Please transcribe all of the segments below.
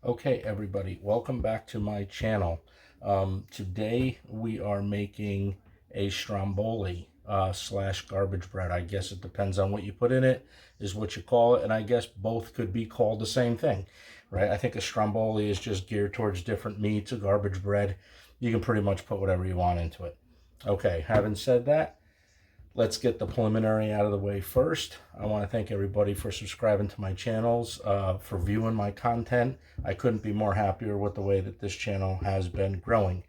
Okay, everybody, welcome back to my channel. Today we are making a stromboli slash garbage bread. I guess it depends on what you put in it, is what you call it, and I guess both could be called the same thing, right? I think a stromboli is just geared towards different meats. A garbage bread, you can pretty much put whatever you want into it. Okay, having said that, let's get the preliminary out of the way first. I want to thank everybody for subscribing to my channels, for viewing my content. I couldn't be more happier with the way that this channel has been growing.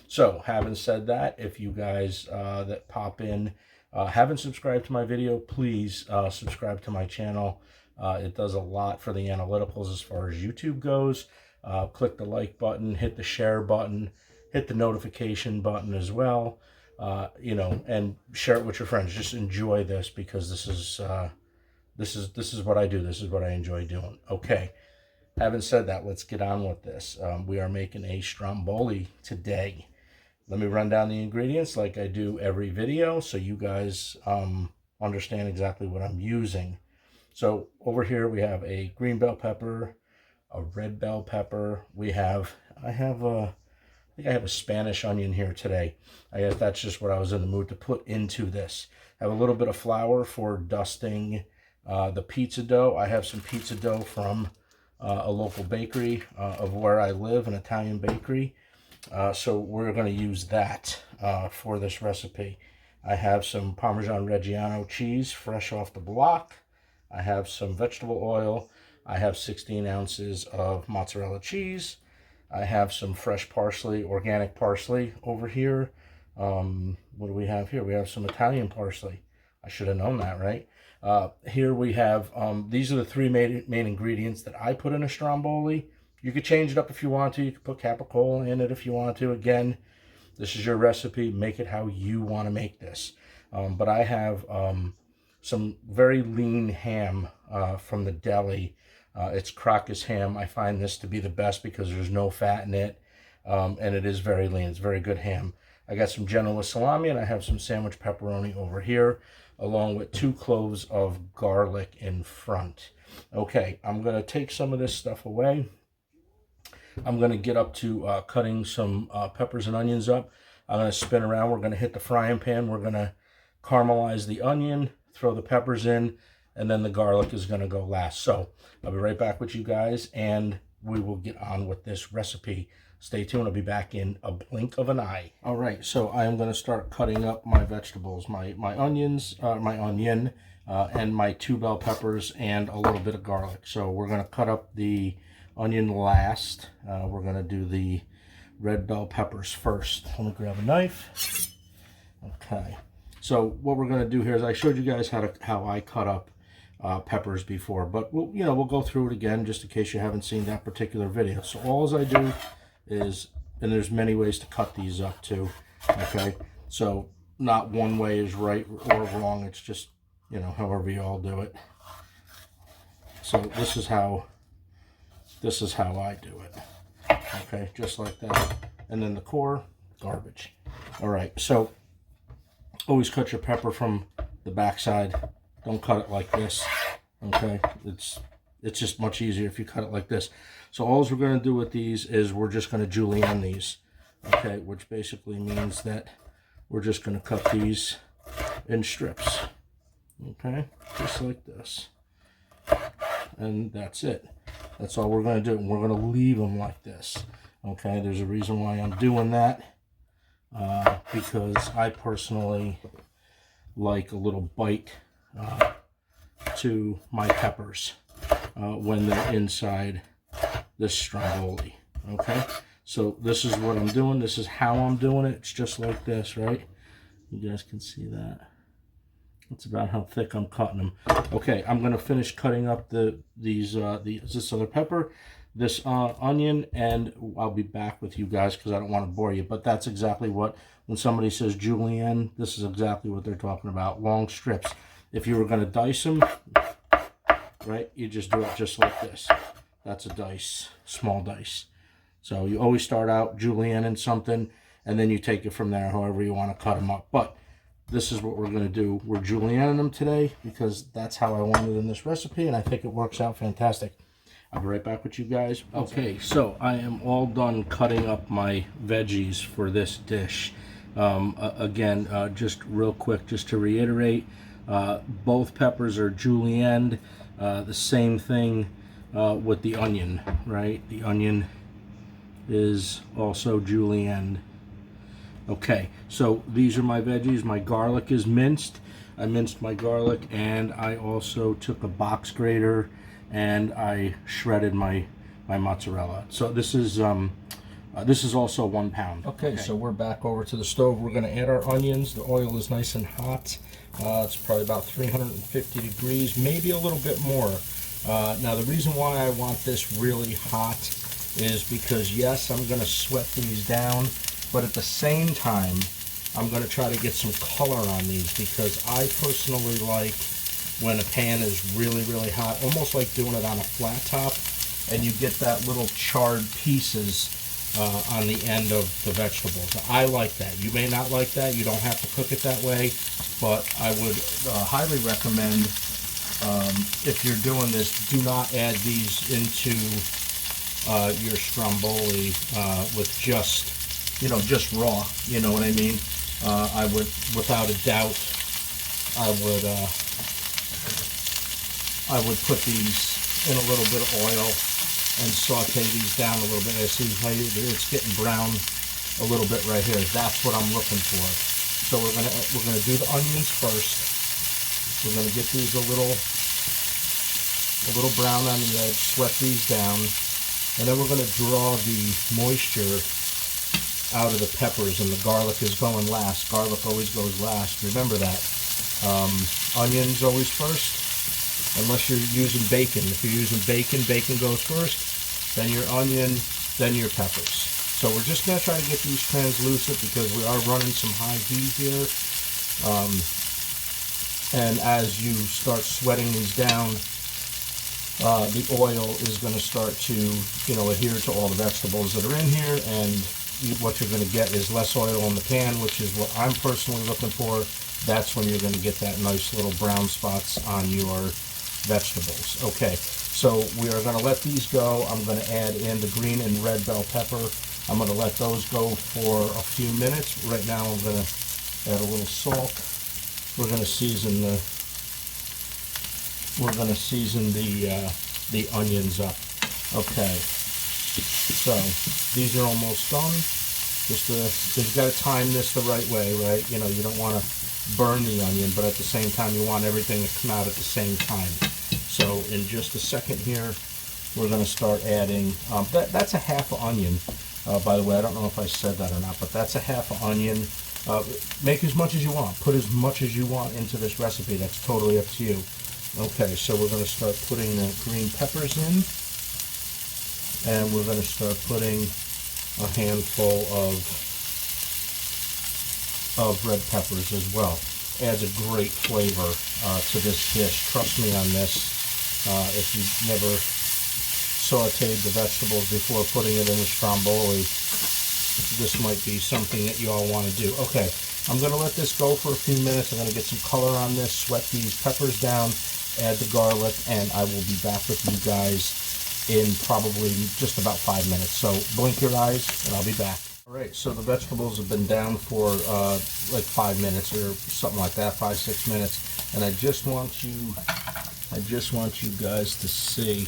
So, having said that, if you guys that pop in haven't subscribed to my video, please subscribe to my channel. It does a lot for the analyticals as far as YouTube goes. Click the like button, hit the share button, hit the notification button as well. And share it with your friends. Just enjoy this because this is what I do. This is what I enjoy doing. Okay. Having said that, let's get on with this. We are making a stromboli today. Let me run down the ingredients like I do every video so you guys understand exactly what I'm using. So over here we have a green bell pepper, a red bell pepper. I have a Spanish onion here today. I guess that's just what I was in the mood to put into this. I have a little bit of flour for dusting the pizza dough. I have some pizza dough from a local bakery of where I live, an Italian bakery. So we're going to use that for this recipe. I have some Parmesan reggiano cheese fresh off the block. I have some vegetable oil. I have 16 ounces of mozzarella cheese. I have some fresh parsley, organic parsley over here. What do we have here? We have some Italian parsley. I should have known that, right? Here we have, these are the three main ingredients that I put in a stromboli. You could change it up if you want to. You could put capicola in it if you want to. Again, this is your recipe. Make it how you want to make this. But I have some very lean ham from the deli. It's krakas ham. I find this to be the best because there's no fat in it, and it is very lean. It's very good ham. I got some Genoa salami, and I have some sandwich pepperoni over here, along with 2 cloves of garlic in front. Okay, I'm going to take some of this stuff away. I'm going to get up to cutting some peppers and onions up. I'm going to spin around. We're going to hit the frying pan. We're going to caramelize the onion, throw the peppers in, and then the garlic is going to go last. So I'll be right back with you guys, and we will get on with this recipe. Stay tuned. I'll be back in a blink of an eye. All right, so I am going to start cutting up my vegetables, my onions, my onion, and my 2 bell peppers, and a little bit of garlic. So we're going to cut up the onion last. We're going to do the red bell peppers first. Let me grab a knife. Okay. So what we're going to do here is I showed you guys how I cut up peppers before, but we'll go through it again just in case you haven't seen that particular video. So all I do is, and there's many ways to cut these up too, okay? So not one way is right or wrong. It's just, however you all do it. So this is how I do it. Okay, just like that. And then the core, garbage. All right, so always cut your pepper from the backside. Don't cut it like this, okay? It's just much easier if you cut it like this. So all we're going to do with these is we're just going to julienne these, okay? Which basically means that we're just going to cut these in strips, okay? Just like this. And that's it. That's all we're going to do. And we're going to leave them like this, okay? There's a reason why I'm doing that. Because I personally like a little bite to my peppers when they're inside this stromboli. Okay, so this is what I'm doing. This is how I'm doing it. It's just like this, right? You guys can see that. That's about how thick I'm cutting them. Okay, I'm gonna finish cutting up this other pepper, this onion, and I'll be back with you guys because I don't want to bore you. But that's exactly what, when somebody says julienne, this is exactly what they're talking about. Long strips. If you were going to dice them, right, you just do it just like this. That's a dice, small dice. So you always start out julienne in something, and then you take it from there however you want to cut them up. But this is what we're going to do. We're julienning them today because that's how I want it in this recipe, and I think it works out fantastic. I'll be right back with you guys. Okay, so I am all done cutting up my veggies for this dish. Again, just real quick, just to reiterate, both peppers are julienne. The same thing with the onion, right? The onion is also julienne. Okay, so these are my veggies. My garlic is minced. I minced my garlic, and I also took a box grater and I shredded my mozzarella. So this is also 1 pound. Okay, so we're back over to the stove. We're going to add our onions. The oil is nice and hot. It's probably about 350 degrees, maybe a little bit more. Now the reason why I want this really hot is because, yes, I'm going to sweat these down, but at the same time I'm going to try to get some color on these, because I personally like when a pan is really, really hot, almost like doing it on a flat top, and you get that little charred pieces on the end of the vegetables. I like that. You may not like that. You don't have to cook it that way, but I would highly recommend, if you're doing this, do not add these into your stromboli with just raw. You know what I mean? I would, without a doubt, I would put these in a little bit of oil and saute these down a little bit. I see how it's getting brown a little bit right here. That's what I'm looking for. So we're gonna do the onions first. We're gonna get these a little brown on the edge, sweat these down, and then we're gonna draw the moisture out of the peppers, and the garlic is going last. Garlic always goes last. Remember that. Onions always first. Unless you're using bacon. If you're using bacon, bacon goes first, then your onion, then your peppers. So we're just going to try to get these translucent because we are running some high heat here. And as you start sweating these down, the oil is going to start to, adhere to all the vegetables that are in here, and what you're going to get is less oil in the pan, which is what I'm personally looking for. That's when you're going to get that nice little brown spots on your vegetables. Okay, so we are going to let these go. I'm going to add in the green and red bell pepper. I'm going to let those go for a few minutes. Right now I'm going to add a little salt. We're going to season the onions up. Okay, so these are almost done. You've got to time this the right way, right? You don't want to burn the onion, but at the same time you want everything to come out at the same time. So in just a second here, we're going to start adding, that's a half an onion, by the way. I don't know if I said that or not, but that's a half an onion. Make as much as you want. Put as much as you want into this recipe. That's totally up to you. Okay, so we're going to start putting the green peppers in, and we're going to start putting a handful of red peppers as well. Adds a great flavor to this dish. Trust me on this. If you've never sauteed the vegetables before putting it in a stromboli, this might be something that you all want to do. Okay, I'm going to let this go for a few minutes. I'm going to get some color on this, sweat these peppers down, add the garlic, and I will be back with you guys in probably just about 5 minutes. So blink your eyes and I'll be back. All right, so the vegetables have been down for like 5 minutes or something like that, 5-6 minutes, and I just want you guys to see.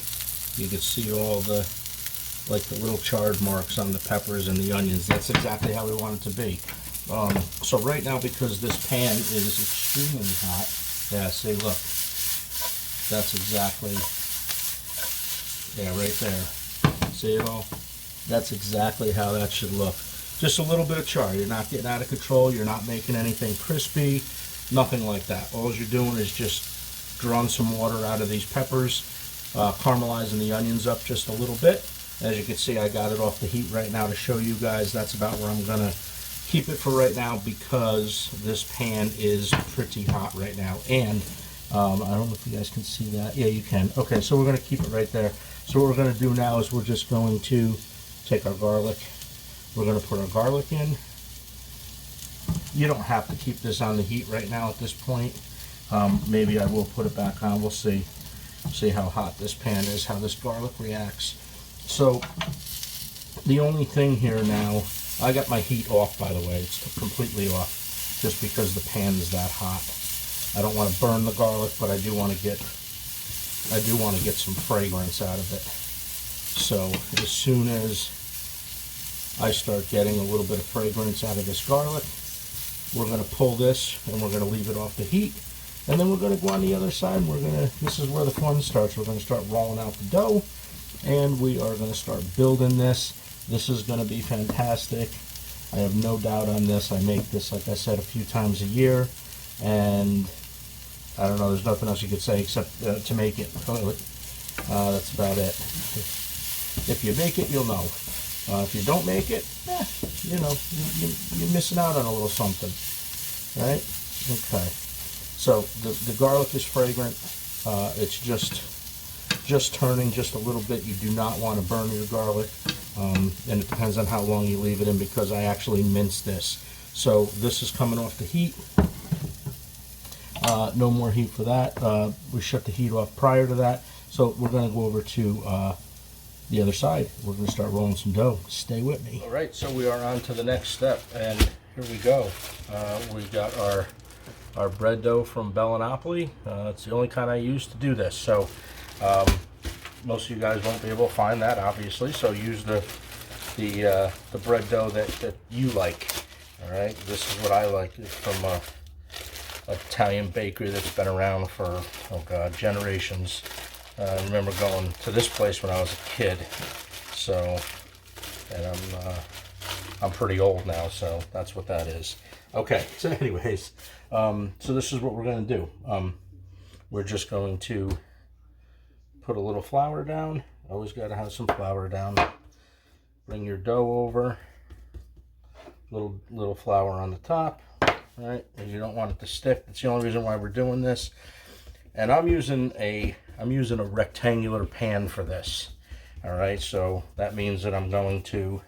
You can see all the little charred marks on the peppers and the onions. That's exactly how we want it to be. So right now, because this pan is extremely hot, yeah, see, look, that's exactly, yeah, right there. See it all? That's exactly how that should look. Just a little bit of char. You're not getting out of control. You're not making anything crispy. Nothing like that. All you're doing is just drawing some water out of these peppers, caramelizing the onions up just a little bit. As you can see, I got it off the heat right now to show you guys. That's about where I'm going to keep it for right now because this pan is pretty hot right now. And I don't know if you guys can see that. Yeah, you can. Okay, so we're going to keep it right there. So what we're going to do now is we're just going to take our garlic. We're going to put our garlic in. You don't have to keep this on the heat right now at this point. Maybe I will put it back on. We'll see. See how hot this pan is, how this garlic reacts. So the only thing here now, I got my heat off, by the way. It's completely off, just because the pan is that hot. I don't want to burn the garlic, but I do want to get some fragrance out of it. So as soon as I start getting a little bit of fragrance out of this garlic, we're going to pull this and we're going to leave it off the heat. And then we're going to go on the other side. This is where the fun starts. We're going to start rolling out the dough, and we are going to start building this. This is going to be fantastic. I have no doubt on this. I make this, like I said, a few times a year, and I don't know, there's nothing else you could say except to make it. That's about it. If you make it, you'll know. If you don't make it, you know, you're missing out on a little something, right? Okay. So the garlic is fragrant. It's just turning just a little bit. You do not want to burn your garlic, and it depends on how long you leave it in, because I actually minced this. So this is coming off the heat. No more heat for that. We shut the heat off prior to that. So we're going to go over to the other side. We're going to start rolling some dough. Stay with me. All right, so we are on to the next step, and here we go. We've got our bread dough from Bellinopoli. It's the only kind I use to do this. So most of you guys won't be able to find that, obviously. So use the bread dough that you like. All right, this is what I like. It's from an Italian bakery that's been around for, oh God, generations. I remember going to this place when I was a kid. So, and I'm pretty old now, so that's what that is. Okay, so anyways, so this is what we're going to do. We're just going to put a little flour down. Always got to have some flour down. Bring your dough over. Little flour on the top, right? And you don't want it to stick. That's the only reason why we're doing this. And I'm using a rectangular pan for this. All right, so that means that I'm going to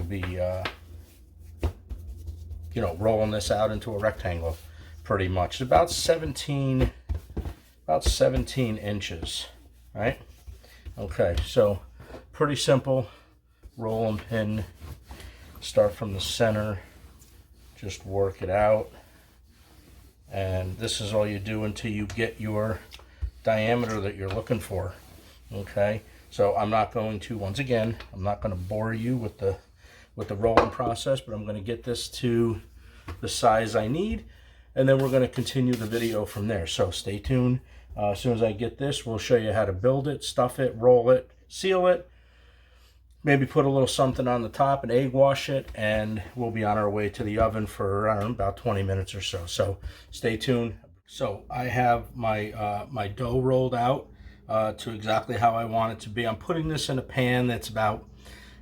be you know, rolling this out into a rectangle, pretty much. It's about 17 inches, right? Okay, so pretty simple. Roll and pin. Start from the center. Just work it out. And this is all you do until you get your diameter that you're looking for. Okay, so I'm not going to, once again, I'm not going to bore you with the rolling process, but I'm going to get this to the size I need, and then we're going to continue the video from there. So stay tuned. As soon as I get this, we'll show you how to build it, stuff it, roll it, seal it, maybe put a little something on the top and egg wash it, and we'll be on our way to the oven for, I don't know, about 20 minutes or so. So stay tuned. So I have my my dough rolled out to exactly how I want it to be. I'm putting this in a pan that's about,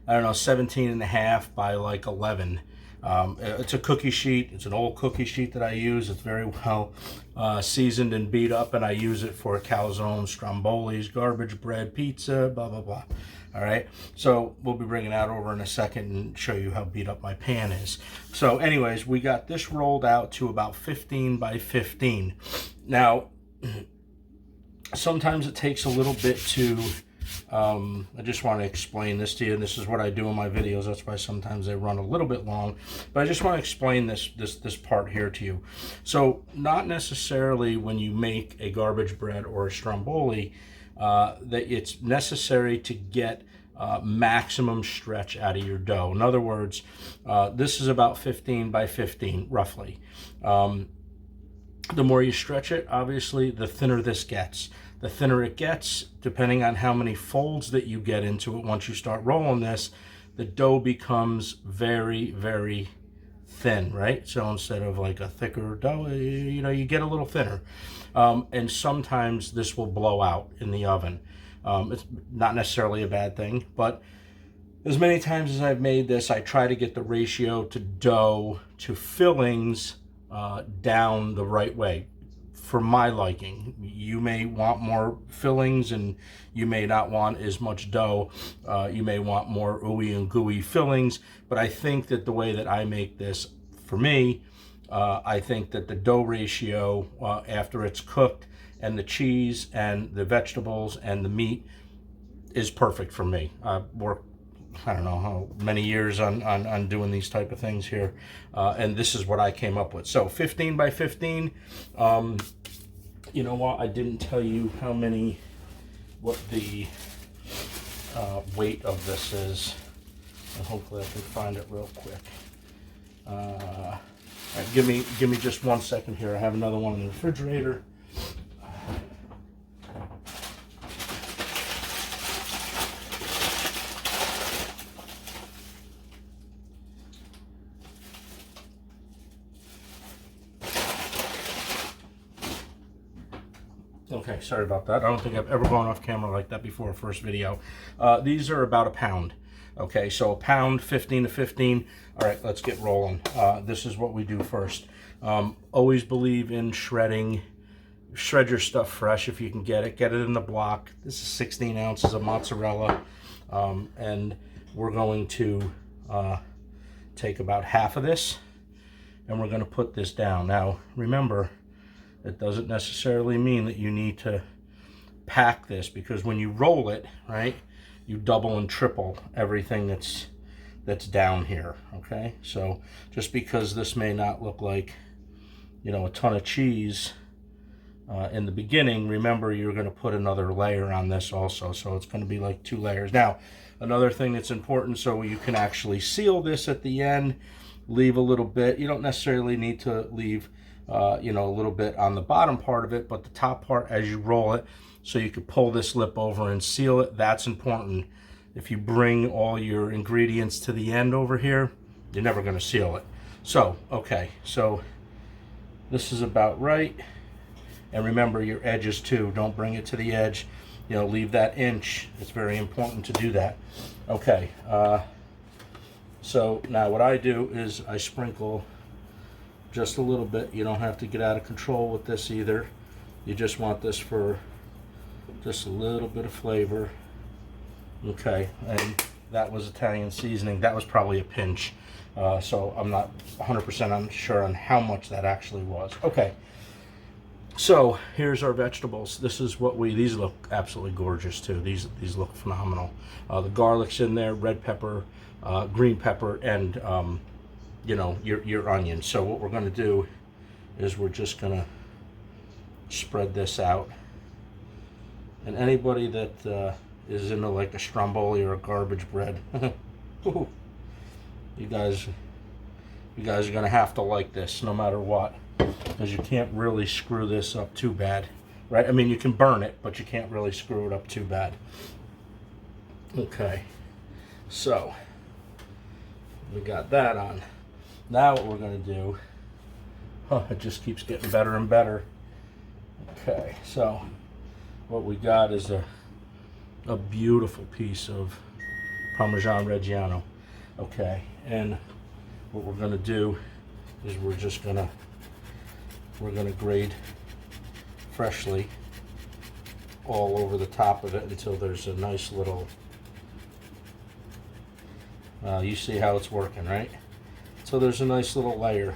I don't know, 17.5 by like 11. It's a cookie sheet. It's an old cookie sheet that I use. It's very well seasoned and beat up, and I use it for calzones, strombolis, garbage bread, pizza, blah, blah, blah. All right, so we'll be bringing that over in a second and show you how beat up my pan is. So anyways, we got this rolled out to about 15 by 15. Now, sometimes it takes a little bit to, I just want to explain this to you, and this is what I do in my videos. That's why sometimes they run a little bit long, but I just want to explain this part here to you. So not necessarily when you make a garbage bread or a stromboli that it's necessary to get maximum stretch out of your dough. In other words, this is about 15 by 15 roughly. The more you stretch it, obviously, the thinner this gets. The thinner it gets, depending on how many folds that you get into it, once you start rolling this, the dough becomes very, very thin, right? So instead of like a thicker dough, you know, you get a little thinner. And sometimes this will blow out in the oven. It's not necessarily a bad thing, but as many times as I've made this, I try to get the ratio to dough to fillings down the right way for my liking. You may want more fillings and you may not want as much dough. You may want more ooey and gooey fillings, but I think that the way that I make this, for me, I think that the dough ratio after it's cooked and the cheese and the vegetables and the meat is perfect for me. I've worked, I don't know how many years on doing these type of things here, and this is what I came up with. So 15 by 15. You know what? I didn't tell you what the weight of this is, and hopefully I can find it real quick. All right, give me just 1 second here. I have another one in the refrigerator. Okay, sorry about that. I don't think I've ever gone off camera like that before, first video. These are about a pound. Okay, so a pound, 15 to 15. All right, let's get rolling. This is what we do first. Always believe in shredding. Shred your stuff fresh if you can get it. Get it in the block. This is 16 ounces of mozzarella. And we're going to take about half of this, and we're going to put this down. Now, remember, it doesn't necessarily mean that you need to pack this, because when you roll it, right, you double and triple everything that's down here, okay? So just because this may not look like, you know, a ton of cheese in the beginning, remember you're going to put another layer on this also, so it's going to be like 2 layers. Now, another thing that's important, so you can actually seal this at the end, leave a little bit. You don't necessarily need to leave you know, a little bit on the bottom part of it, but the top part as you roll it, so you could pull this lip over and seal it. That's important. If you bring all your ingredients to the end over here, you're never going to seal it. So, okay, so this is about right. And remember your edges too. Don't bring it to the edge. You know, leave that inch. It's very important to do that. Okay, so now what I do is I sprinkle just a little bit. You don't have to get out of control with this either. You just want this for just a little bit of flavor. Okay, and that was Italian seasoning. That was probably a pinch. So I'm not 100% sure on how much that actually was. Okay, so here's our vegetables. This is what these look absolutely gorgeous too. These look phenomenal. The garlic's in there, red pepper, green pepper, and you know, your onion. So what we're going to do is we're just going to spread this out. And anybody that is into like a stromboli or a garbage bread, you guys are going to have to like this no matter what, because you can't really screw this up too bad, right? I mean, you can burn it, but you can't really screw it up too bad. Okay, so we got that on. Now what we're going to do, it just keeps getting better and better. Okay, so what we got is a beautiful piece of Parmesan reggiano. Okay, and what we're going to do is we're going to grate freshly all over the top of it until there's a nice little, you see how it's working, right? So there's a nice little layer.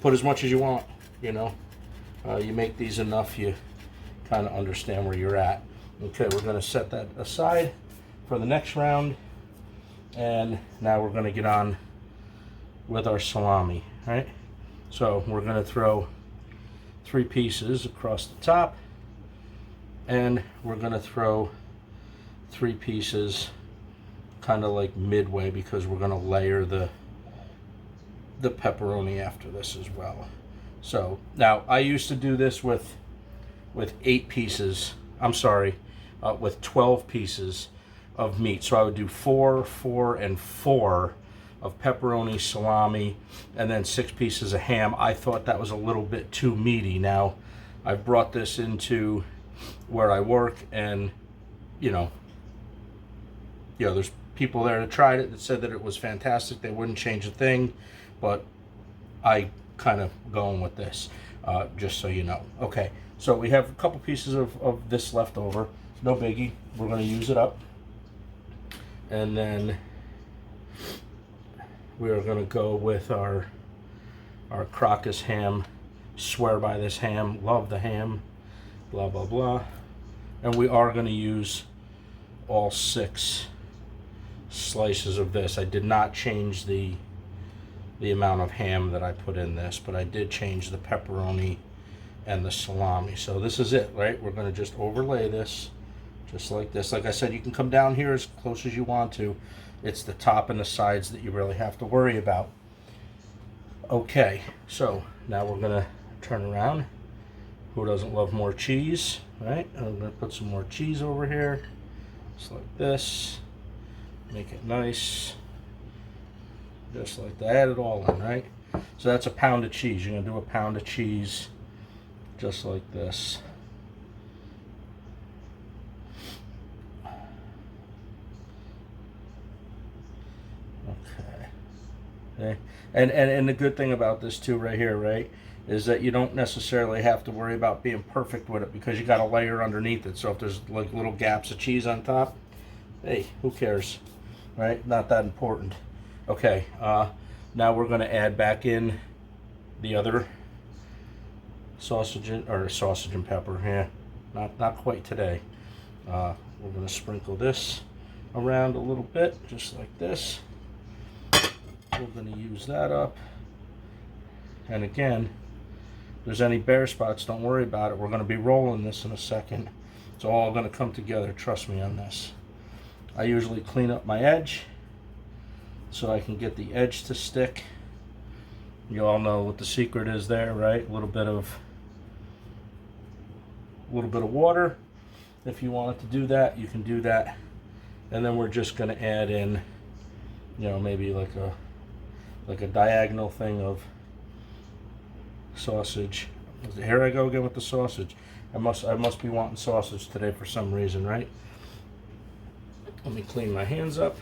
Put as much as you want, you know. You make these enough, you kind of understand where you're at. Okay, we're going to set that aside for the next round. And now we're going to get on with our salami, right? So we're going to throw 3 pieces across the top. And we're going to throw 3 pieces kind of like midway, because we're going to layer the pepperoni after this as well. So now I used to do this with 8 pieces. I'm sorry, with 12 pieces of meat. So I would do 4, 4, and 4 of pepperoni, salami, and then 6 pieces of ham. I thought that was a little bit too meaty. Now I've brought this into where I work, and you know, there's people there that tried it that said that it was fantastic. They wouldn't change a thing, but I kind of going with this, just so you know. Okay, so we have a couple pieces of this left over. No biggie. We're going to use it up. And then we are going to go with our krakas ham. Swear by this ham. Love the ham. blah, blah, blah. And we are going to use all 6 slices of this. I did not change the amount of ham that I put in this, but I did change the pepperoni and the salami. So this is it, right? We're going to just overlay this just like this. Like I said, you can come down here as close as you want to. It's the top and the sides that you really have to worry about. Okay, so now we're going to turn around. Who doesn't love more cheese, right? I'm going to put some more cheese over here, just like this. Make it nice, just like that. Add it all in, right? So that's a pound of cheese. You're going to do a pound of cheese, just like this. Okay. And the good thing about this too, right here, right, is that you don't necessarily have to worry about being perfect with it because you got a layer underneath it. So if there's like little gaps of cheese on top, hey, who cares, right? Not that important. Okay, now we're going to add back in the other sausage and pepper. Yeah, not quite today. We're going to sprinkle this around a little bit, just like this. We're going to use that up. And again, if there's any bare spots, don't worry about it. We're going to be rolling this in a second. It's all going to come together, trust me on this. I usually clean up my edge so I can get the edge to stick. You all know what the secret is there, right? A little bit of water. If you want it to do that, you can do that. And then we're just going to add in, you know, maybe like a diagonal thing of sausage. Here I go again with the sausage. I must be wanting sausage today for some reason, right? Let me clean my hands up.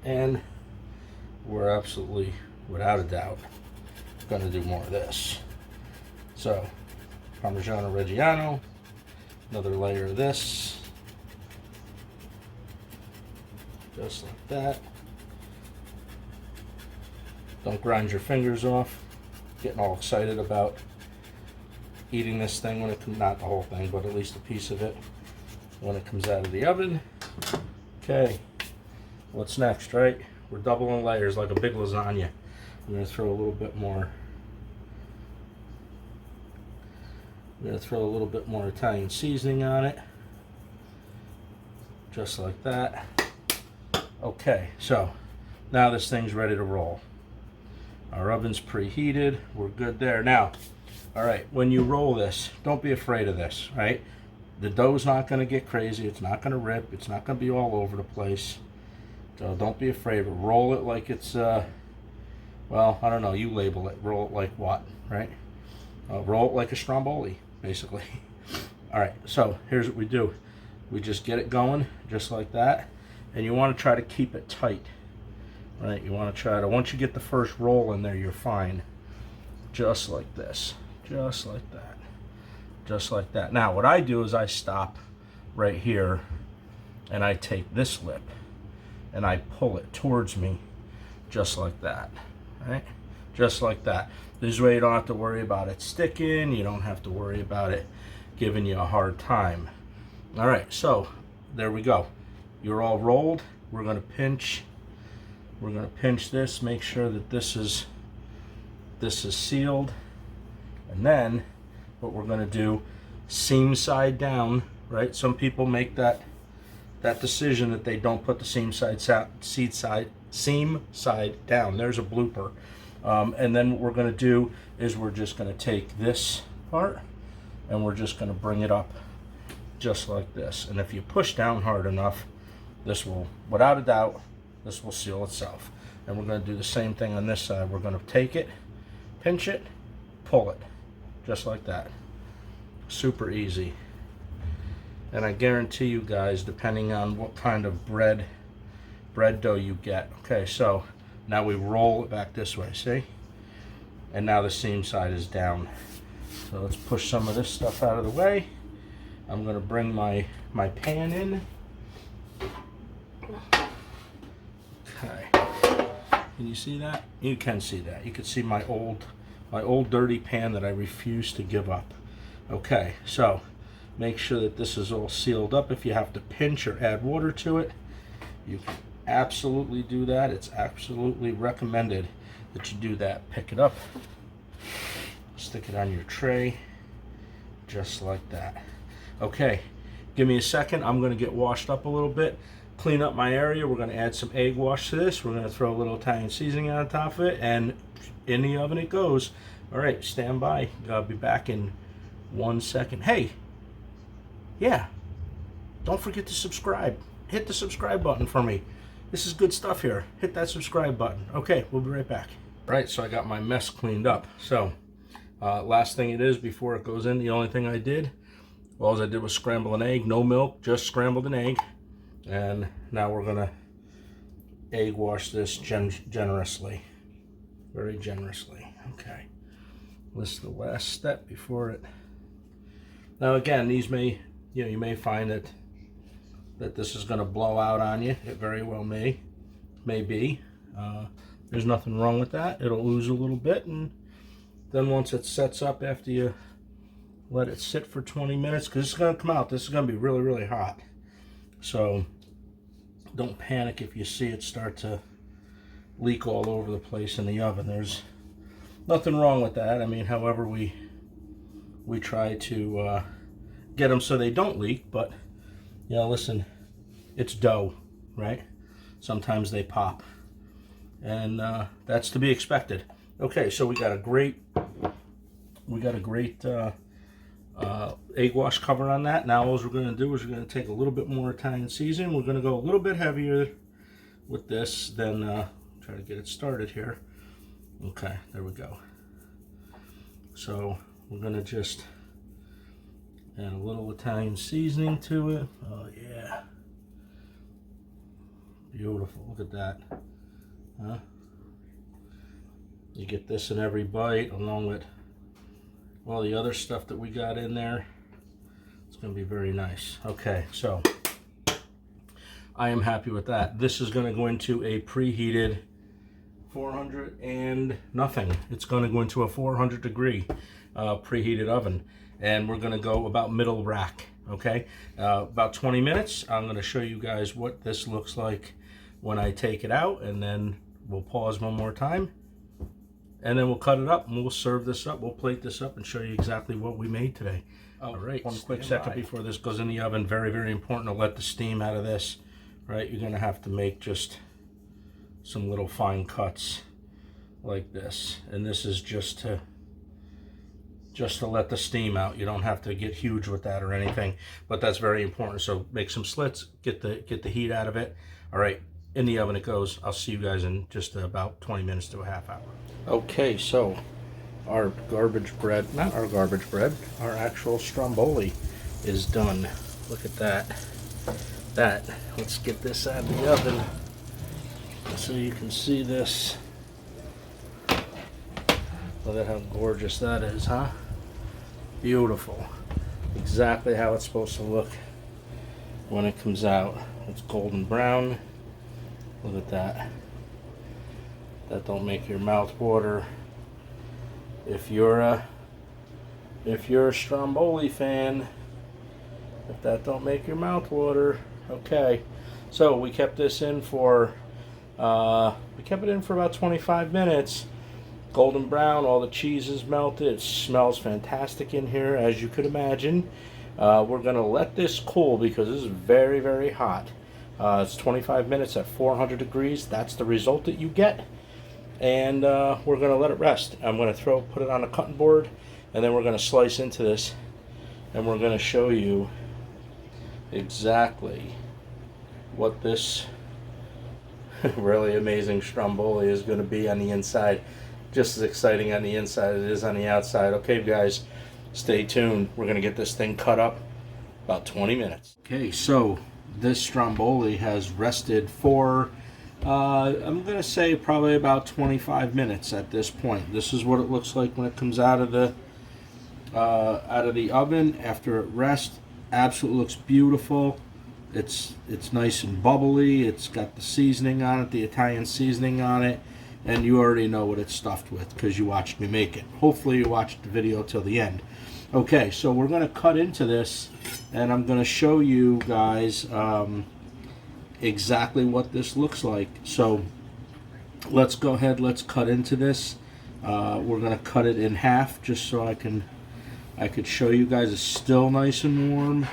And we're absolutely, without a doubt, going to do more of this. So, Parmesan reggiano, another layer of this, just like that. Don't grind your fingers off. Getting all excited about eating this thing when it comes, not the whole thing, but at least a piece of it when it comes out of the oven. Okay, what's next, right? We're doubling layers like a big lasagna. I'm going to throw a little bit more. I'm going to throw a little bit more Italian seasoning on it, just like that. Okay, so now this thing's ready to roll. Our oven's preheated. We're good there. Now, all right, when you roll this, don't be afraid of this, right? The dough's not going to get crazy. It's not going to rip. It's not going to be all over the place. So don't be afraid of it. Roll it like it's, well, I don't know. You label it. Roll it like what, right? Roll it like a Stromboli, basically. All right, so here's what we do. We just get it going just like that. And you want to try to keep it tight. Right, you want to try to, once you get the first roll in there, you're fine. Just like this, just like that, just like that. Now, what I do is I stop right here and I take this lip and I pull it towards me, just like that, right? Just like that. This way you don't have to worry about it sticking, you don't have to worry about it giving you a hard time. All right, so there we go. You're all rolled. We're going to pinch. We're going to pinch this, make sure that this is sealed. And then what we're going to do, seam side down, right? Some people make that decision that they don't put the seam side down. There's a blooper. And then what we're going to do is we're just going to take this part and we're just going to bring it up just like this. And if you push down hard enough, this will, without a doubt, this will seal itself. And we're going to do the same thing on this side. We're going to take it, pinch it, pull it, just like that. Super easy. And I guarantee you guys, depending on what kind of bread dough you get. Okay, so now we roll it back this way, see? And now the seam side is down. So let's push some of this stuff out of the way. I'm going to bring my pan in. Okay. Can you see that? You can see that. You can see my old dirty pan that I refuse to give up. Okay, so make sure that this is all sealed up. If you have to pinch or add water to it, you can absolutely do that. It's absolutely recommended that you do that. Pick it up, stick it on your tray, just like that. Okay, give me a second. I'm going to get washed up a little bit, clean up my area. We're going to add some egg wash to this. We're going to throw a little Italian seasoning on top of it, and in the oven it goes. All right, stand by. I'll be back in 1 second. Hey, yeah, don't forget to subscribe. Hit the subscribe button for me. This is good stuff here. Hit that subscribe button. Okay, we'll be right back. All right, so I got my mess cleaned up. So last thing it is before it goes in, the only thing I did, all I did was scramble an egg. No milk, just scrambled an egg. And now we're gonna egg wash this generously, very generously. Okay, this is the last step before it. Now again, these may, you may find that this is going to blow out on you. It very well may be. There's nothing wrong with that. It'll ooze a little bit, and then once it sets up, after you let it sit for 20 minutes, because it's going to come out. This is going to be really, really hot. So don't panic if you see it start to leak all over the place in the oven. There's nothing wrong with that. I mean, however, we try to get them so they don't leak, but listen, it's dough, right? Sometimes they pop, and that's to be expected. Okay, so we got a great egg wash cover on that. Now all we're going to do is we're going to take a little bit more Italian seasoning. We're going to go a little bit heavier with this than try to get it started here. Okay, there we go. So we're going to just add a little Italian seasoning to it. Oh yeah, beautiful. Look at that. Huh? You get this in every bite along with all the other stuff that we got in there. It's going to be very nice. Okay, so I am happy with that. This is going to go into a preheated 400 and nothing. It's going to go into a 400 degree preheated oven, and we're going to go about middle rack. Okay, about 20 minutes. I'm going to show you guys what this looks like when I take it out, and then we'll pause one more time, and then we'll cut it up and we'll serve this up. We'll plate this up and show you exactly what we made today. All right, one quick second before this goes in the oven. Very, very important to let the steam out of this. Right, you're going to have to make just some little fine cuts like this, and this is just to let the steam out. You don't have to get huge with that or anything, but that's very important. So make some slits, get the heat out of it. All right, in the oven it goes. I'll see you guys in just about 20 minutes to a half hour. Okay, so our garbage bread, not our garbage bread, our actual stromboli is done. Look at that. Let's get this out of the oven so you can see this. Look at how gorgeous that is, huh? Beautiful. Exactly how it's supposed to look when it comes out. It's golden brown. Look at that. That don't make your mouth water. If you're a Stromboli fan, if that don't make your mouth water. Okay, so we kept this in for about 25 minutes. Golden brown, all the cheese is melted. It smells fantastic in here, as you could imagine. We're gonna let this cool because this is very, very hot. It's 25 minutes at 400 degrees. That's the result that you get. And we're gonna let it rest. I'm gonna put it on a cutting board, and then we're gonna slice into this, and we're gonna show you exactly what this really amazing stromboli is going to be on the inside. Just as exciting on the inside as it is on the outside. Okay guys, stay tuned. We're going to get this thing cut up about 20 minutes. Okay, so this stromboli has rested for I'm going to say probably about 25 minutes at this point. This is what it looks like when it comes out of the oven after it rests. Absolutely looks beautiful. It's nice and bubbly. It's got the seasoning on it, the Italian seasoning on it, and you already know what it's stuffed with because you watched me make it. Hopefully you watched the video till the end. Okay, so we're going to cut into this, and I'm going to show you guys exactly what this looks like. So let's go ahead, let's cut into this. We're going to cut it in half just so I could show you guys. It's still nice and warm.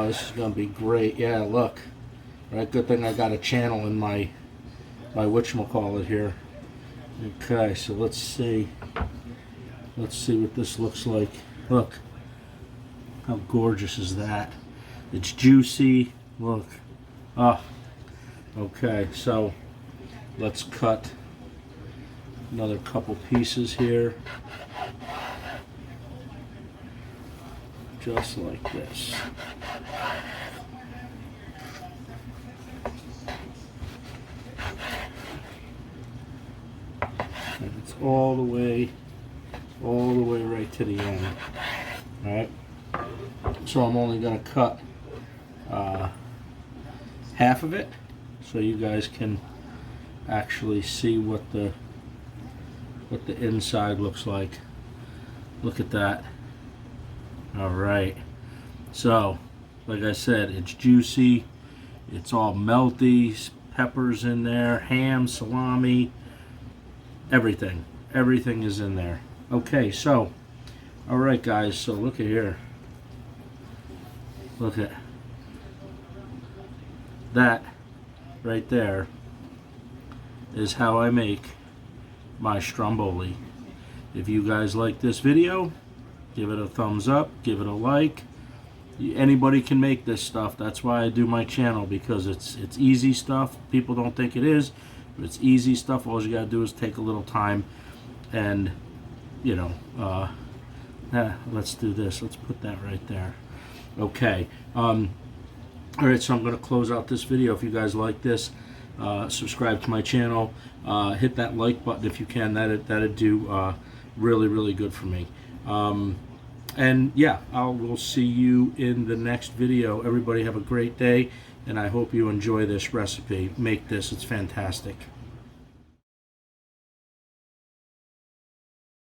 This is going to be great. Yeah, look. Right, good thing I got a channel in my whatchamacallit here. Okay, so let's see. Let's see what this looks like. Look. How gorgeous is that? It's juicy. Look. Ah. Okay, so let's cut another couple pieces here. Just like this. And it's all the way right to the end. All right. So I'm only going to cut half of it, so you guys can actually see what the inside looks like. Look at that. All right. So, like I said, it's juicy. It's all melty. Peppers in there, ham, salami, everything. Everything is in there. Okay, so, all right, guys. So look at here. Look at that right there is how I make my stromboli. If you guys like this video, give it a thumbs up, give it a like. Anybody can make this stuff. That's why I do my channel, because it's easy stuff. People don't think it is, but it's easy stuff. All you gotta do is take a little time, and you know, let's do this. Let's put that right there. Okay. All right, so I'm going to close out this video. If you guys like this, subscribe to my channel. Hit that like button if you can. That'd do really, really good for me. And yeah, we'll see you in the next video. Everybody have a great day, and I hope you enjoy this recipe. Make this. It's fantastic.